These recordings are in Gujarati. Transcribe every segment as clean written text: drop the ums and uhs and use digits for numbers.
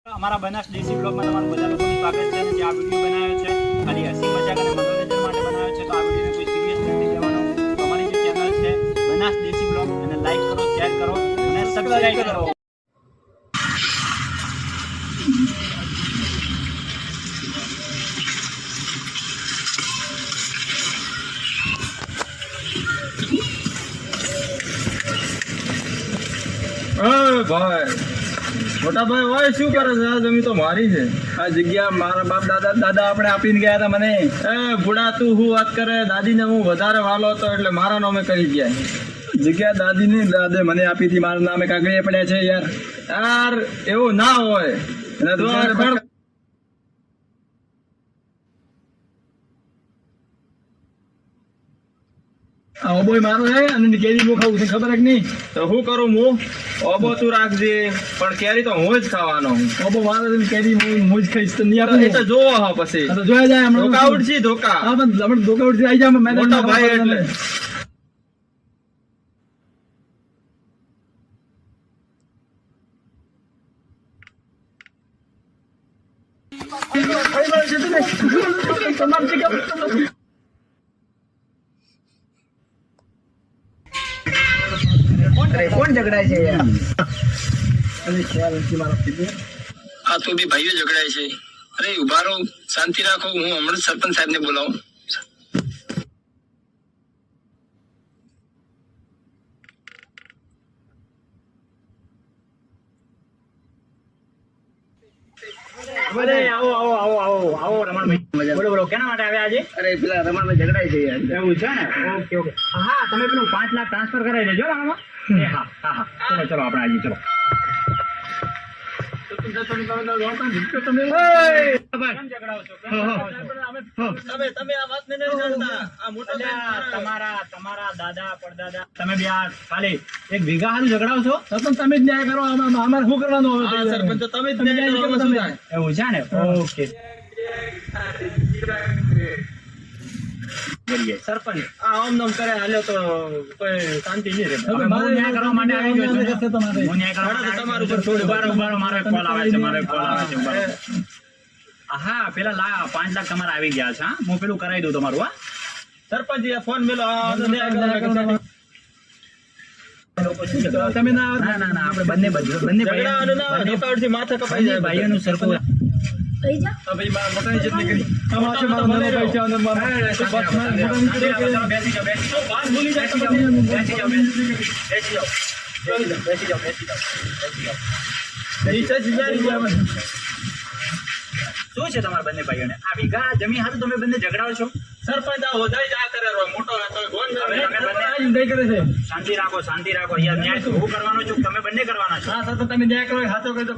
અમારા બનાસ દેશી બ્લોગમાં તમારું બધા લોકોનું સ્વાગત છે. જે આ વિડીયો બનાવ્યો છે ખાલી હસી મજાક અને મનોરંજન માટે બનાવ્યો છે, તો આ વિડીયોને કોઈ સિરિયસ નથી લેવાનો. અમારી જે ચેનલ છે બનાસ દેશી બ્લોગ, એને લાઈક કરો, શેર કરો અને સબસ્ક્રાઇબ કરો. ભાઈ મોટા ભાઈ હોય શું કરે છે? આ જમીન તો મારી છે. આ જગ્યા મારા બાપ દાદા આપણે આપીને ગયા હતા મને. ભૂડા તું શું વાત કરે? દાદીને હું વધારે વાલો હતો એટલે મારા નામે કરી ગયા. જગ્યા દાદીની દાદે મને આપી હતી, મારા નામે કાગળિયા પડ્યા છે. યાર એવું ના હોય. ઓબો મારો છે અને કેરી હું ખાવું છે ખબર કે નહીં? તો શું કરું હું? ઓબો તું રાખજે, પણ કેરી તો હું જ ખાવાનો. ઓબો મારો છે કેરી હું જ ખાઈશ. તો નહીં આપે એ તો જોવો હા પછી તો જોયા જાય. હમણાં ધોકા ઉડશે ધોકા. હા પણ હમણાં ધોકા ઉડશે આવી જાય. મેં મોટો ભાઈ એટલે કોણ ઝઘડાય છે યાર? આ તો બી ભાઈઓ ઝઘડાય છે. અરે ઉભા રહો, શાંતિ રાખો. હું હમણાં સરપંચ સાહેબ ને બોલાવું. આવો રમણભાઈ, બોલો કેના માટે આવ્યા આજે? અરે પેલા રમણભાઈ ઝઘડાય છે યાર. એવું છે ને? ઓકે. હા, તમે પેલું 5 લાખ ટ્રાન્સફર કરાવી દેજો આમાં. હા. ચલો આપણે આજે ચલો. તમારા દાદા પરદાદા તમે બે ખાલી 1 વીઘા હાલ ઝઘડાવ છો તો તમે જ ન્યાય કરો. અમારે શું કરવાનું હવે? સરપંચ તમે જ ન્યાય કરો. એવું છે ને? ઓકે. સરપંચ આમ નામ કરે હાલે તો કોઈ શાંતિ નહીં રહે. હું ન્યાય કરવા માટે આવી ગયો છું. હું ન્યાય કરવા માટે તમારું પર થોડું ઉભારો મારો એક કોલ આવે છે. હા, પેલા 5 લાખ તમારા આવી ગયા છે. હા, હું પેલું કરાવી દઉં તમારું. હા સરપંચ ફોન મેલો. તમે ના આપણે બંને માથા કપાઈ જાય. ભાઈઓનું સરખું શું છે તમારા બંને ભાઈઓને? આ વીઘા જમીન હાથું તમે બંને ઝઘડાવો છો? સરપંચ આ વધારે જ આ કરે મોટો શાંતિ રાખો. યાર ન્યાય તો હું કરવાનો છું, તમે બંને કરવાના છો. હા સર, તમે ન્યાય કરો. હાથો કહી દો.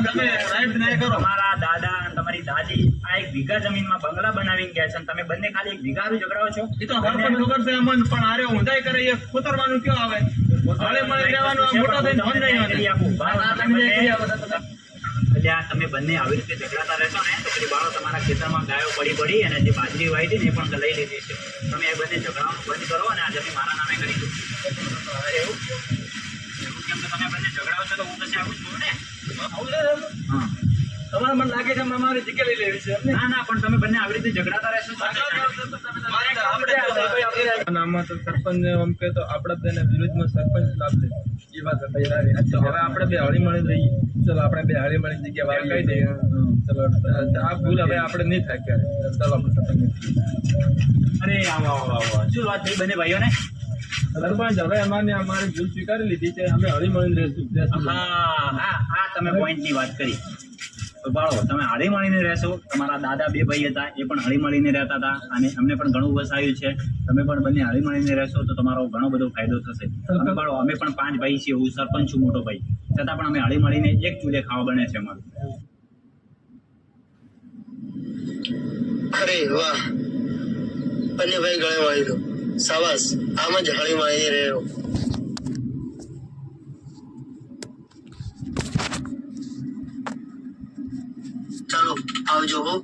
તમે રાઈટ ન્યાય કરો. તમારા દાદા અને તમારી દાદી આ 1 વીઘા જમીનમાં બંગલા બનાવી ગયા છે અને તમે બંને ખાલી 1 વીઘા ઝઘડાવો છો. એ તો હરપન ખબર છે અમન, પણ આરે ઊંધાઈ કરે એ કોતરવાનું ક્યાં આવે? હાલે મળે રહેવાનું. આ મોટા થઈને ધન નહીં આપું. તમે બંને આવી રીતે ઝઘડાતા રહેશો ને તો પછી બાળો તમારા ખેતરમાં ગાયો પડી અને જે બાજરી વાવી હતી ને એ પણ લઈ લીધી છે. તમે એ બંને ઝઘડાવાનું બંધ કરો અને આ જમીન મારા નામે કરી દો. એવું કેમ કે તમે બંને ઝઘડાવો છો તો હું પછી આવું છું ને? હા, તમારે મને લાગે છે મારી જગ્યા લઈ લેવી છે. ના પણ તમે બંને આવી રીતે ઝઘડાતા રહેશો આમાં તો સરપંચ એમ કે તો આપણે બેને વિરુદ્ધમાં સરપંચ લાભ લે એ વાત હવે આપણે બે હળી મળી રહીએ. ચલો આપણે બે હળી મળી જગ્યા વાવી કહી દઈએ. ચલો આ ભૂલ હવે આપણે નહીં થાય ક્યારે. ચાલો આપણે સરપંચ. અરે આવો શું વાત થઈ બંને ભાઈઓને? સરપંચ હવે અમારી ભૂલ સ્વીકારી લીધી છે. અમે હળી મળીને રહીશું. હા તમે પોઈન્ટની વાત કરી. બાળો તમે હળી મળીને રહેશો. તમારા દાદા 2 ભાઈ હતા, એ પણ હળી મળીને રહેતા હતા અને અમને પણ ઘણું વસાવ્યું છે. તમે પણ બંને હળી મળીને રહેશો તો તમારો ઘણો બધો ફાયદો થશે. બાળો અમે પણ 5 ભાઈ છીએ. હું સરપંચ છું, મોટો ભાઈ, છતાં પણ અમે હળી મળીને એક ચૂલે ખાવા બને છે અમારું. અરે વાહ, બંને ભાઈ ગળે વાળી દો. સાવાસ, આમ જ હળી મળીને રહ્યો. ચાલો આવજો હો.